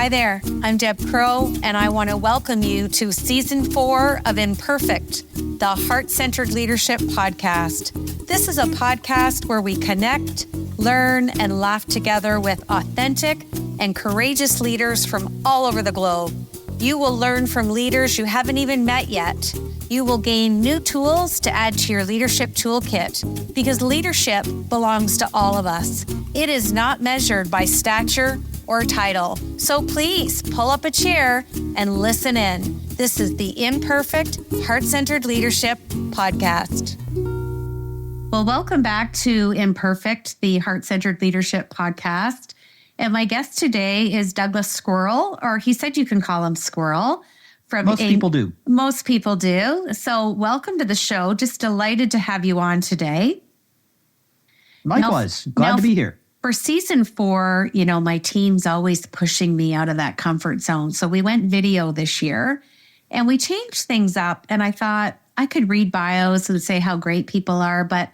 Hi there, I'm Deb Crow, and I want to welcome you to Season 4 of Imperfect, the Heart-Centered Leadership Podcast. This is a podcast where we connect, learn, and laugh together with authentic and courageous leaders from all over the globe. You will learn from leaders you haven't even met yet. You will gain new tools to add to your leadership toolkit, because leadership belongs to all of us. It is not measured by stature or title. So please pull up a chair and listen in. This is the Imperfect, Heart-Centered Leadership Podcast. Well, welcome back to Imperfect, the Heart-Centered Leadership Podcast. And my guest today is Douglas Squirrel, or he said you can call him Squirrel. Most people do. Most people do. So welcome to the show. Just delighted to have you on today. Likewise. Glad to be here. For season 4, my team's always pushing me out of that comfort zone. So we went video this year and we changed things up. And I thought I could read bios and say how great people are, but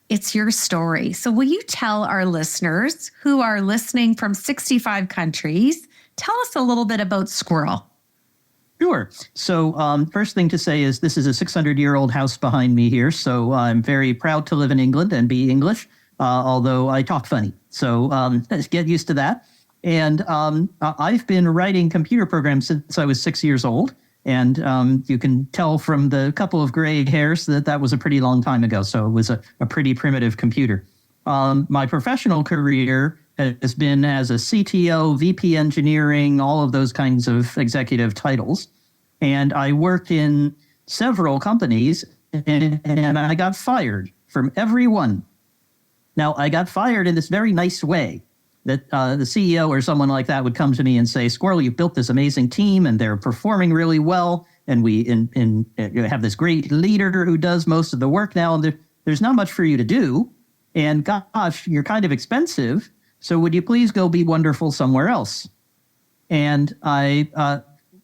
it's your story. So will you tell our listeners who are listening from 65 countries, tell us a little bit about Squirrel? Sure. So first thing to say is this is a 600-year-old house behind me here. So I'm very proud to live in England and be English, although I talk funny. So let's get used to that. And I've been writing computer programs since I was 6 years old. And you can tell from the couple of gray hairs that was a pretty long time ago. So it was a pretty primitive computer. My professional career has been as a CTO, VP engineering, all of those kinds of executive titles. And I worked in several companies and I got fired from every one. Now, I got fired in this very nice way that the CEO or someone like that would come to me and say, Squirrel, you've built this amazing team and they're performing really well. And we have this great leader who does most of the work now. And there's not much for you to do. And gosh, you're kind of expensive. So would you please go be wonderful somewhere else? And I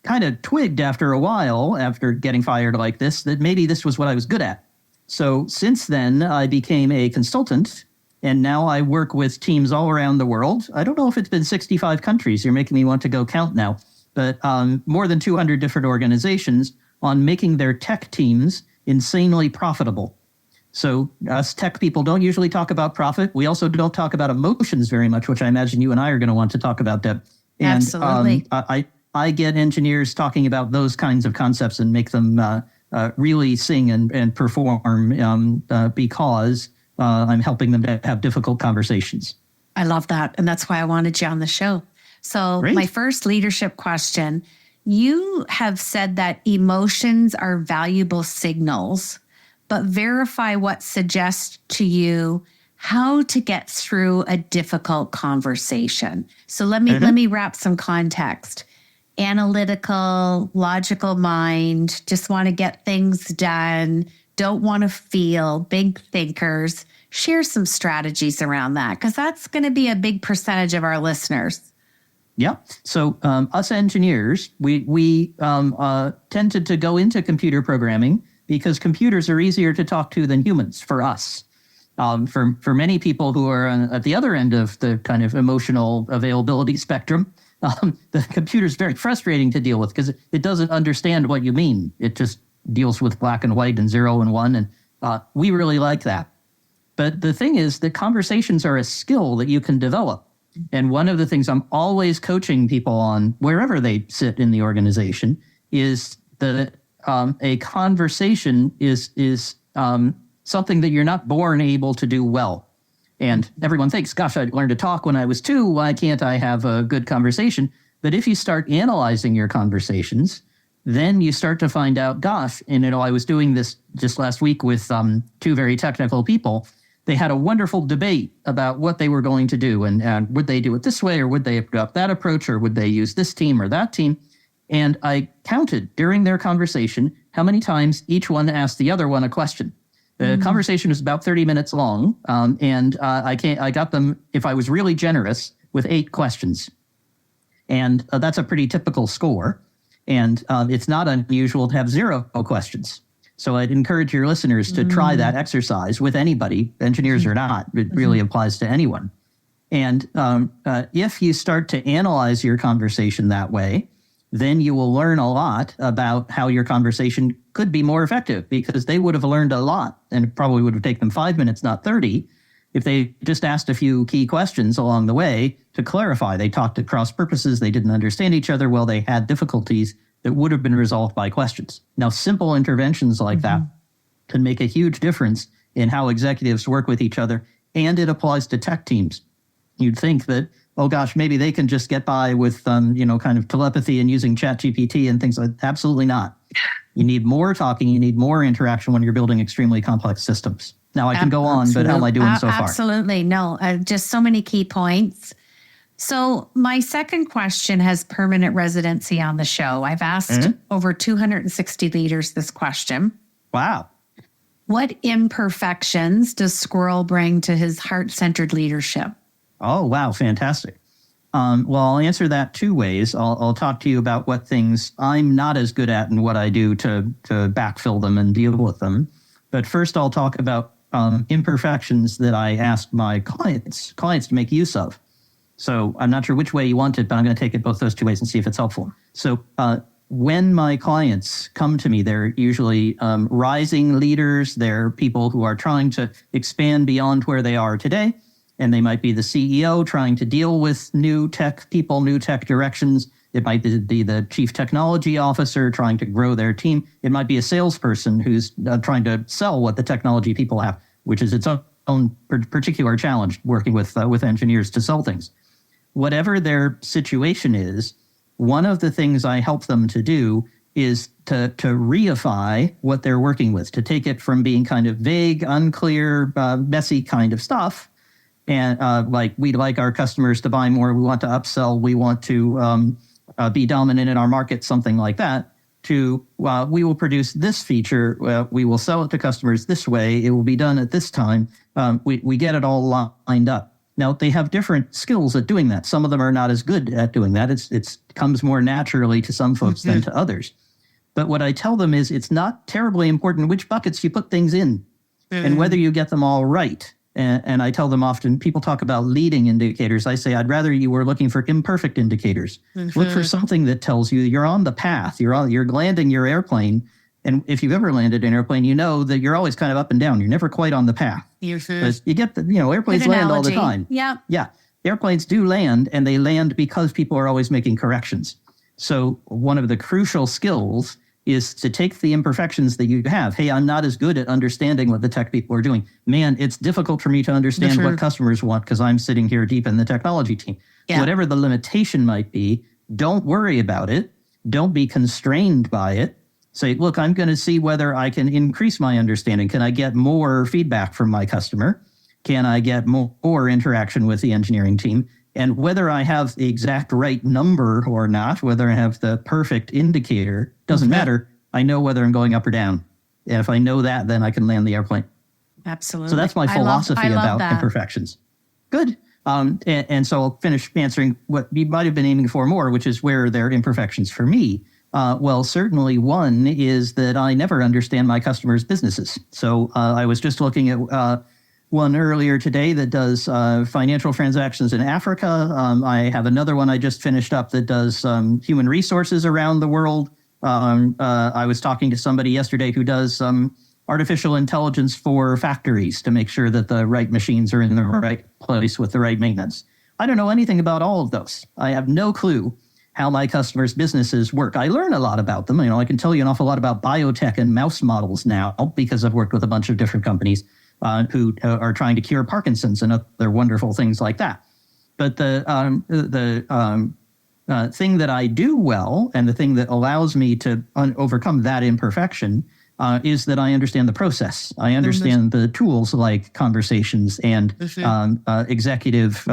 kind of twigged after a while, after getting fired like this, that maybe this was what I was good at. So since then, I became a consultant. And now I work with teams all around the world. I don't know if it's been 65 countries. You're making me want to go count now. But more than 200 different organizations on making their tech teams insanely profitable. So us tech people don't usually talk about profit. We also don't talk about emotions very much, which I imagine you and I are going to want to talk about, Deb. And, absolutely. I get engineers talking about those kinds of concepts and make them really sing and perform because I'm helping them to have difficult conversations. I love that. And that's why I wanted you on the show. So Great. My first leadership question, you have said that emotions are valuable signals, but verify what suggests to you how to get through a difficult conversation. So let me wrap some context. Analytical, logical mind, just want to get things done, don't want to feel, big thinkers. Share some strategies around that, because that's going to be a big percentage of our listeners. Yeah. So us engineers, we tended to go into computer programming because computers are easier to talk to than humans for us. For many people who are at the other end of the kind of emotional availability spectrum, the computer is very frustrating to deal with because it doesn't understand what you mean. It just deals with black and white and 0 and 1. And we really like that. But the thing is that conversations are a skill that you can develop. And one of the things I'm always coaching people on, wherever they sit in the organization, is that a conversation is something that you're not born able to do well. And everyone thinks, gosh, I learned to talk when I was 2. Why can't I have a good conversation? But if you start analyzing your conversations, then you start to find out, gosh, and I was doing this just last week with 2 very technical people. They had a wonderful debate about what they were going to do and would they do it this way or would they adopt that approach or would they use this team or that team? And I counted during their conversation how many times each one asked the other one a question. The conversation was about 30 minutes long, and I got them, if I was really generous, with 8 questions. And that's a pretty typical score. And it's not unusual to have 0 questions. So I'd encourage your listeners to try that exercise with anybody, engineers or not. It really applies to anyone. And if you start to analyze your conversation that way, then you will learn a lot about how your conversation could be more effective, because they would have learned a lot, and it probably would have taken them 5 minutes, not 30, if they just asked a few key questions along the way to clarify. They talked at cross purposes. They didn't understand each other well. They had difficulties that would have been resolved by questions. Now, simple interventions like that can make a huge difference in how executives work with each other, and it applies to tech teams. You'd think that, oh gosh, maybe they can just get by with, kind of telepathy and using ChatGPT and things like that. Absolutely not. You need more talking. You need more interaction when you're building extremely complex systems. Now, I can go on, but how am I doing so far? Absolutely. No, just so many key points. So my second question has permanent residency on the show. I've asked over 260 leaders this question. Wow. What imperfections does Squirrel bring to his heart-centered leadership? Oh, wow. Fantastic. Well, I'll answer that two ways. I'll talk to you about what things I'm not as good at and what I do to backfill them and deal with them. But first, I'll talk about imperfections that I ask my clients to make use of. So I'm not sure which way you want it, but I'm going to take it both those two ways and see if it's helpful. So when my clients come to me, they're usually rising leaders. They're people who are trying to expand beyond where they are today. And they might be the CEO trying to deal with new tech people, new tech directions. It might be the chief technology officer trying to grow their team. It might be a salesperson who's trying to sell what the technology people have, which is its own particular challenge, working with engineers to sell things. Whatever their situation is, one of the things I help them to do is to reify what they're working with, to take it from being kind of vague, unclear, messy kind of stuff. And like, we'd like our customers to buy more. We want to upsell. We want to be dominant in our market, something like that, to we will produce this feature. We will sell it to customers this way. It will be done at this time. We get it all lined up. Now, they have different skills at doing that. Some of them are not as good at doing that. It comes more naturally to some folks than to others. But what I tell them is it's not terribly important which buckets you put things in and whether you get them all right. And I tell them often, people talk about leading indicators. I say, I'd rather you were looking for imperfect indicators. Look for something that tells you you're on the path. You're landing your airplane. And if you've ever landed an airplane, you know that you're always kind of up and down. You're never quite on the path. You get airplanes land all the time. Yeah. Yeah. Airplanes do land, and they land because people are always making corrections. So one of the crucial skills is to take the imperfections that you have. Hey, I'm not as good at understanding what the tech people are doing. Man, it's difficult for me to understand what customers want because I'm sitting here deep in the technology team. Yeah. Whatever the limitation might be, don't worry about it. Don't be constrained by it. Say, look, I'm going to see whether I can increase my understanding. Can I get more feedback from my customer? Can I get more interaction with the engineering team? And whether I have the exact right number or not, whether I have the perfect indicator, doesn't matter. I know whether I'm going up or down. And if I know that, then I can land the airplane. Absolutely. So that's my philosophy about imperfections. Good. And so I'll finish answering what you might have been aiming for more, which is where there are imperfections for me. Well, certainly one is that I never understand my customers' businesses. So I was just looking at one earlier today that does financial transactions in Africa. I have another one I just finished up that does human resources around the world. I was talking to somebody yesterday who does artificial intelligence for factories to make sure that the right machines are in the right place with the right maintenance. I don't know anything about all of those. I have no clue how my customers' businesses work. I learn a lot about them. I can tell you an awful lot about biotech and mouse models now because I've worked with a bunch of different companies who are trying to cure Parkinson's and other wonderful things like that. But the thing that I do well, and the thing that allows me to overcome that imperfection, is that I understand the process. I understand the tools like conversations and executive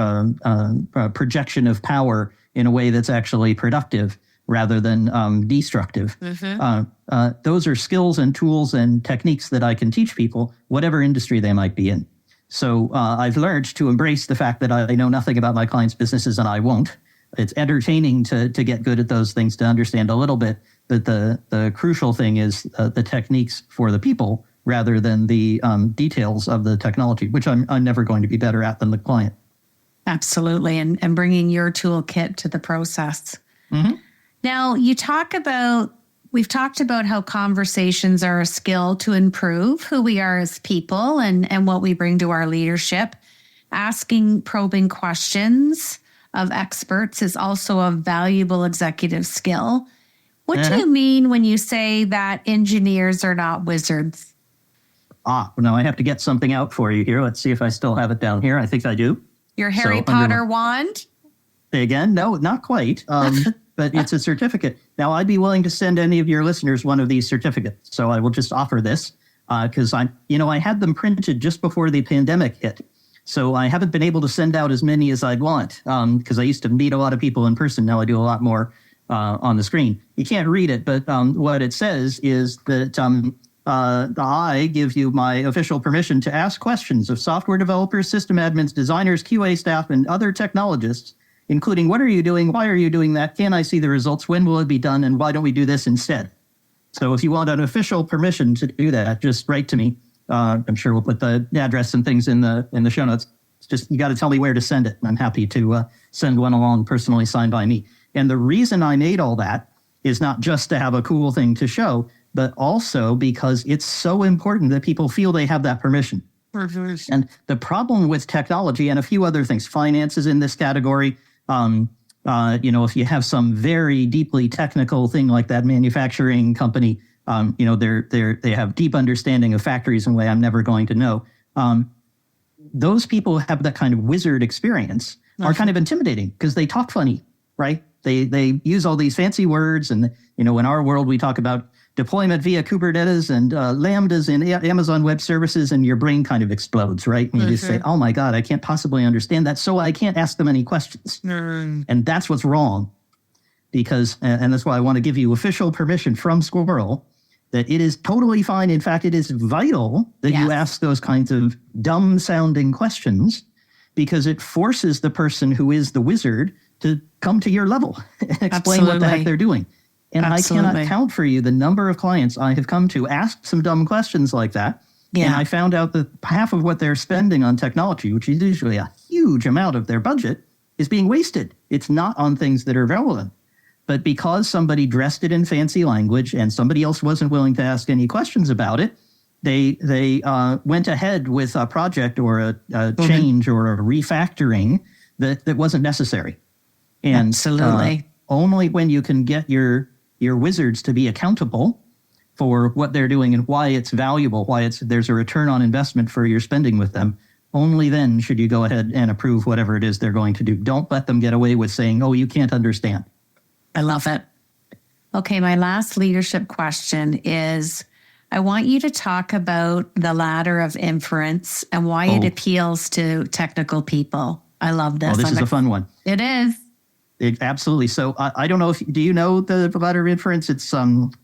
projection of power in a way that's actually productive rather than destructive. Those are skills and tools and techniques that I can teach people, whatever industry they might be in. So I've learned to embrace the fact that I know nothing about my clients' businesses, and I won't. It's entertaining to get good at those things, to understand a little bit. But the crucial thing is the techniques for the people rather than the details of the technology, which I'm never going to be better at than the client. Absolutely. And bringing your toolkit to the process. Mm-hmm. Now, we've talked about how conversations are a skill to improve who we are as people and what we bring to our leadership. Asking probing questions of experts is also a valuable executive skill. What do you mean when you say that engineers are not wizards? Now I have to get something out for you here. Let's see if I still have it down here. I think I do. Your Harry Potter wand? Say again? No, not quite. But it's a certificate. Now, I'd be willing to send any of your listeners one of these certificates. So I will just offer this because I had them printed just before the pandemic hit. So I haven't been able to send out as many as I'd want because I used to meet a lot of people in person. Now I do a lot more on the screen. You can't read it, but what it says is that I give you my official permission to ask questions of software developers, system admins, designers, QA staff, and other technologists, including what are you doing? Why are you doing that? Can I see the results? When will it be done? And why don't we do this instead? So if you want an official permission to do that, just write to me. I'm sure we'll put the address and things in the show notes. It's just you got to tell me where to send it. And I'm happy to send one along personally signed by me. And the reason I made all that is not just to have a cool thing to show, but also because it's so important that people feel they have that permission. Mm-hmm. And the problem with technology and a few other things, finance is in this category. If you have some very deeply technical thing like that manufacturing company, they have deep understanding of factories in a way I'm never going to know. Those people who have that kind of wizard experience are kind of intimidating because they talk funny, right? They use all these fancy words. And, in our world, we talk about deployment via Kubernetes and Lambdas in Amazon Web Services, and your brain kind of explodes, right? And you just say, oh my God, I can't possibly understand that, so I can't ask them any questions. And that's what's wrong. Because, and that's why I want to give you official permission from Squirrel, that it is totally fine. In fact, it is vital that you ask those kinds of dumb-sounding questions, because it forces the person who is the wizard to come to your level and explain what the heck they're doing. And I cannot count for you the number of clients I have come to ask some dumb questions like that. Yeah. And I found out that half of what they're spending on technology, which is usually a huge amount of their budget, is being wasted. It's not on things that are relevant. But because somebody dressed it in fancy language and somebody else wasn't willing to ask any questions about it, they went ahead with a project or a change or a refactoring that wasn't necessary. And absolutely. Only when you can get your wizards to be accountable for what they're doing and why it's valuable, there's a return on investment for your spending with them, only then should you go ahead and approve whatever it is they're going to do. Don't let them get away with saying, oh, you can't understand. I love it. Okay, my last leadership question is, I want you to talk about the ladder of inference and why it appeals to technical people. I love this. Oh, this is a fun one. It is. Absolutely. So I don't know do you know the ladder of inference? It's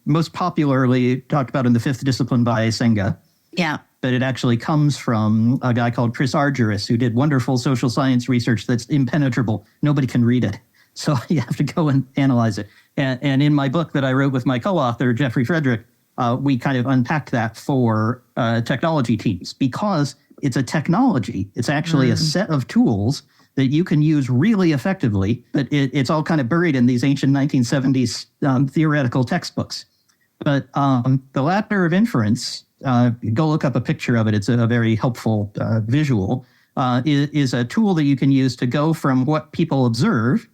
most popularly talked about in the fifth discipline by Senga. Yeah. But it actually comes from a guy called Chris Argyris, who did wonderful social science research that's impenetrable. Nobody can read it. So you have to go and analyze it. And in my book that I wrote with my co-author, Jeffrey Frederick, we kind of unpacked that for technology teams, because it's a technology. It's actually a set of tools that you can use really effectively, but it's all kind of buried in these ancient 1970s theoretical textbooks. But the ladder of inference, go look up a picture of it. It's a very helpful visual, is a tool that you can use to go from what people observe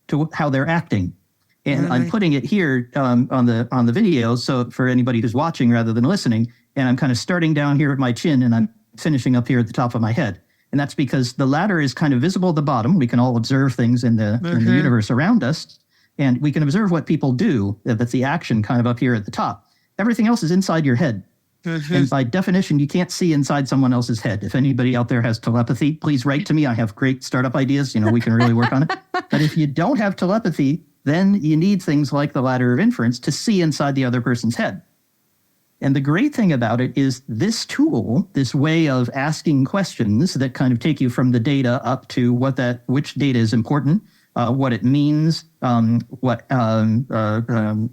to how they're acting. And I'm putting it here on the video, so for anybody who's watching rather than listening, and I'm kind of starting down here at my chin and I'm finishing up here at the top of my head. And that's because the ladder is kind of visible at the bottom. We can all observe things in the universe around us, and we can observe what people do. That's the action kind of up here at the top. Everything else is inside your head. And by definition, you can't see inside someone else's head. If anybody out there has telepathy, please write to me. I have great startup ideas. We can really work on it. But if you don't have telepathy, then you need things like the ladder of inference to see inside the other person's head. And the great thing about it is this tool, this way of asking questions that kind of take you from the data up to which data is important, what it means, what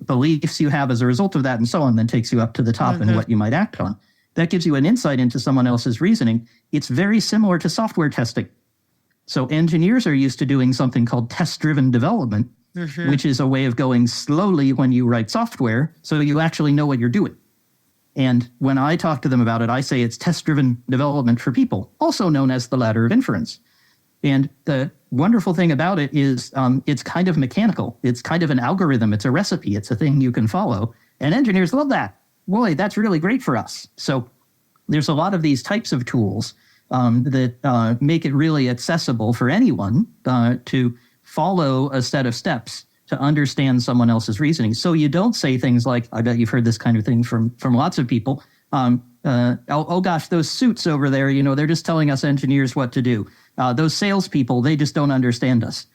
beliefs you have as a result of that, and so on, then takes you up to the top and what you might act on. That gives you an insight into someone else's reasoning. It's very similar to software testing. So engineers are used to doing something called test-driven development, which is a way of going slowly when you write software so you actually know what you're doing. And when I talk to them about it, I say it's test-driven development for people, also known as the ladder of inference. And the wonderful thing about it is it's kind of mechanical. It's kind of an algorithm. It's a recipe. It's a thing you can follow. And engineers love that. Boy, that's really great for us. So there's a lot of these types of tools that make it really accessible for anyone to follow a set of steps to understand someone else's reasoning. So you don't say things like, I bet you've heard this kind of thing from lots of people. Oh gosh, those suits over there, they're just telling us engineers what to do. Those salespeople, they just don't understand us.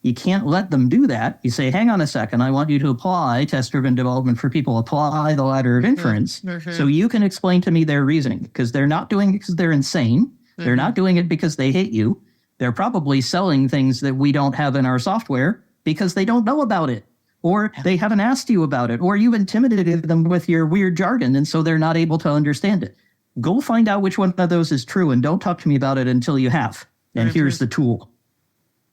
You can't let them do that. You say, hang on a second, I want you to apply test-driven development for people, apply the ladder of inference so you can explain to me their reasoning, because they're not doing it because they're insane. They're not doing it because they hate you. They're probably selling things that we don't have in our software because they don't know about it, or they haven't asked you about it, or you've intimidated them with your weird jargon, and so they're not able to understand it. Go find out which one of those is true, and don't talk to me about it until you have. And here's the tool.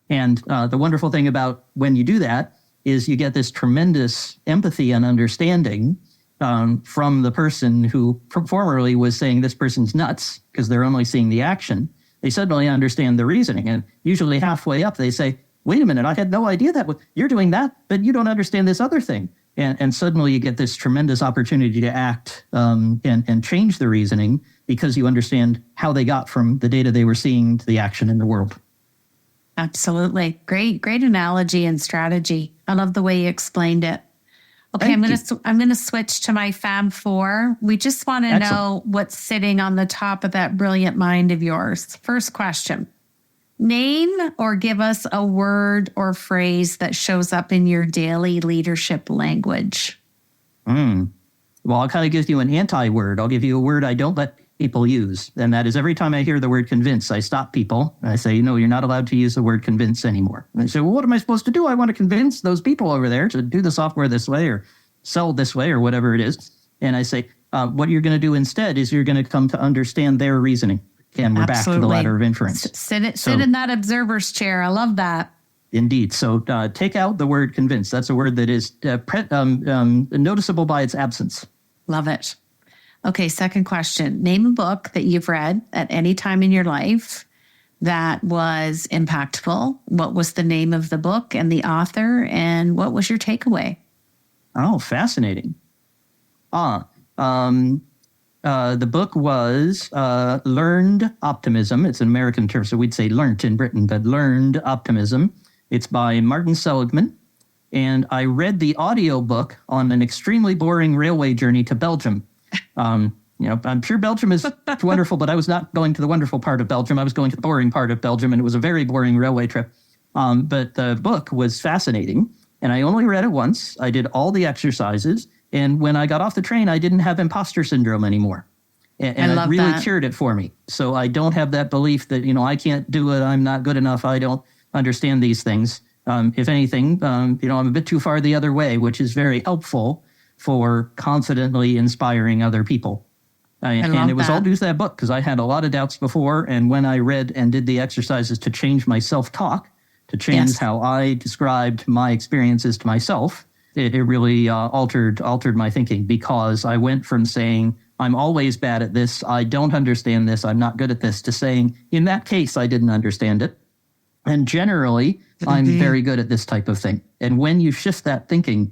And the wonderful thing about when you do that is you get this tremendous empathy and understanding from the person who formerly was saying this person's nuts because they're only seeing the action. They suddenly understand the reasoning. And usually halfway up, they say, wait a minute, I had no idea that you're doing that, but you don't understand this other thing. And suddenly you get this tremendous opportunity to act and change the reasoning because you understand how they got from the data they were seeing to the action in the world. Absolutely. Great analogy and strategy. I love the way you explained it. Okay, I'm going to switch to my Fab Four. We just want to know what's sitting on the top of that brilliant mind of yours. First question. Name or give us a word or phrase that shows up in your daily leadership language. Well, I'll kind of give you an anti-word. I'll give you a word I don't let people use. And that is every time I hear the word convince, I stop people. I say, no, you're not allowed to use the word convince anymore. And they say, well, what am I supposed to do? I want to convince those people over there to do the software this way or sell this way or whatever it is. And I say, what you're going to do instead is you're going to come to understand their reasoning. And we're back to the ladder of inference. Sit in that observer's chair. I love that. Indeed. So take out the word convince. That's a word that is noticeable by its absence. Love it. Okay, second question. Name a book that you've read at any time in your life that was impactful. What was the name of the book and the author, and what was your takeaway? Oh, fascinating. The book was Learned Optimism. It's an American term, so we'd say learnt in Britain, but Learned Optimism. It's by Martin Seligman. And I read the audiobook on an extremely boring railway journey to Belgium. I'm sure Belgium is wonderful, but I was not going to the wonderful part of Belgium. I was going to the boring part of Belgium, and it was a very boring railway trip. But the book was fascinating, and I only read it once. I did all the exercises, and when I got off the train, I didn't have imposter syndrome anymore. And it really cured it for me. So I don't have that belief that, I can't do it, I'm not good enough, I don't understand these things. If anything, I'm a bit too far the other way, which is very helpful for confidently inspiring other people. And it was all due to that book, because I had a lot of doubts before. And when I read and did the exercises to change my self-talk, to change how I described my experiences to myself, it really altered my thinking, because I went from saying, I'm always bad at this, I don't understand this, I'm not good at this, to saying, in that case, I didn't understand it. And generally, I'm very good at this type of thing. And when you shift that thinking,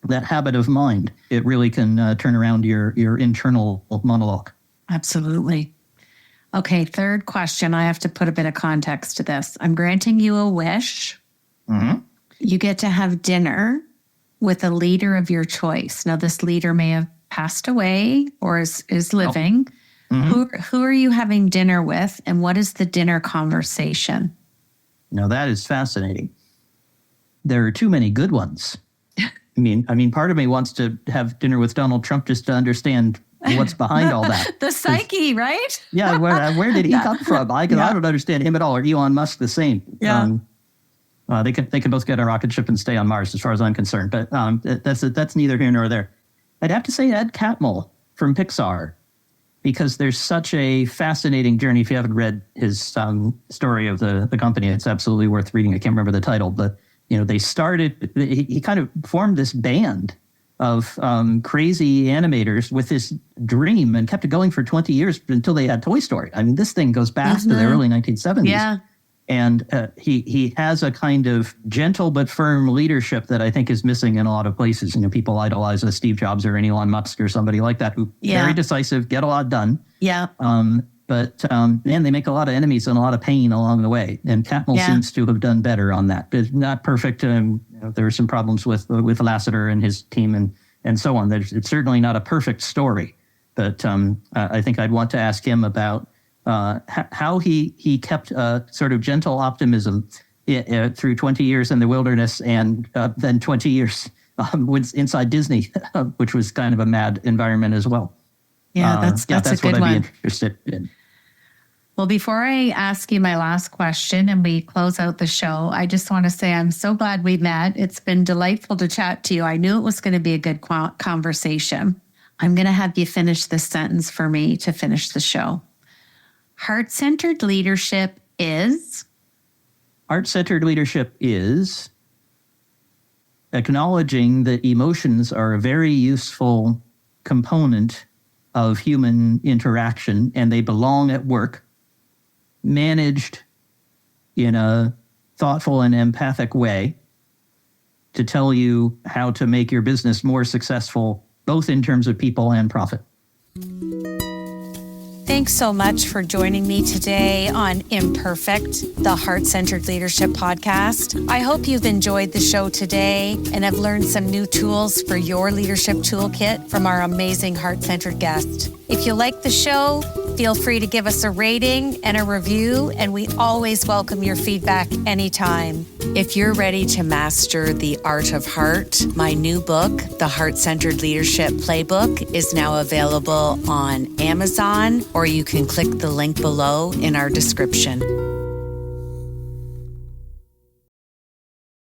that habit of mind, it really can turn around your internal monologue. Absolutely. Okay, third question. I have to put a bit of context to this. I'm granting you a wish. Mm-hmm. You get to have dinner with a leader of your choice. Now, this leader may have passed away or is living. Oh. Mm-hmm. Who are you having dinner with, and what is the dinner conversation? Now, that is fascinating. There are too many good ones. I mean, part of me wants to have dinner with Donald Trump just to understand what's behind all that. The psyche, right? Yeah, where did he come from? I don't understand him at all. Or Elon Musk the same. Yeah. They can both get a rocket ship and stay on Mars, as far as I'm concerned. But that's neither here nor there. I'd have to say Ed Catmull from Pixar. because there's such a fascinating journey. If you haven't read his story of the company, it's absolutely worth reading. I can't remember the title, but they started. He kind of formed this band of crazy animators with this dream and kept it going for 20 years until they had Toy Story. I mean, this thing goes back to the early 1970s. Yeah. And he has a kind of gentle but firm leadership that I think is missing in a lot of places. People idolize a Steve Jobs or an Elon Musk or somebody like that who very decisive, get a lot done. Yeah. But man, they make a lot of enemies and a lot of pain along the way. And Catmull seems to have done better on that. It's not perfect. There were some problems with Lasseter and his team and so on. It's certainly not a perfect story. But I think I'd want to ask him about how he kept a sort of gentle optimism through 20 years in the wilderness and then 20 years inside Disney, which was kind of a mad environment as well. Yeah, that's a good what one. I'd be interested in. Well, before I ask you my last question and we close out the show, I just want to say I'm so glad we met. It's been delightful to chat to you. I knew it was going to be a good conversation. I'm going to have you finish this sentence for me to finish the show. Heart-centered leadership is? Heart-centered leadership is acknowledging that emotions are a very useful component of human interaction and they belong at work, managed in a thoughtful and empathic way to tell you how to make your business more successful, both in terms of people and profit. Thanks so much for joining me today on Imperfect, the Heart-Centered Leadership Podcast. I hope you've enjoyed the show today and have learned some new tools for your leadership toolkit from our amazing heart-centered guest. If you like the show, feel free to give us a rating and a review, and we always welcome your feedback anytime. If you're ready to master the art of heart, my new book, The Heart-Centered Leadership Playbook, is now available on Amazon, or you can click the link below in our description.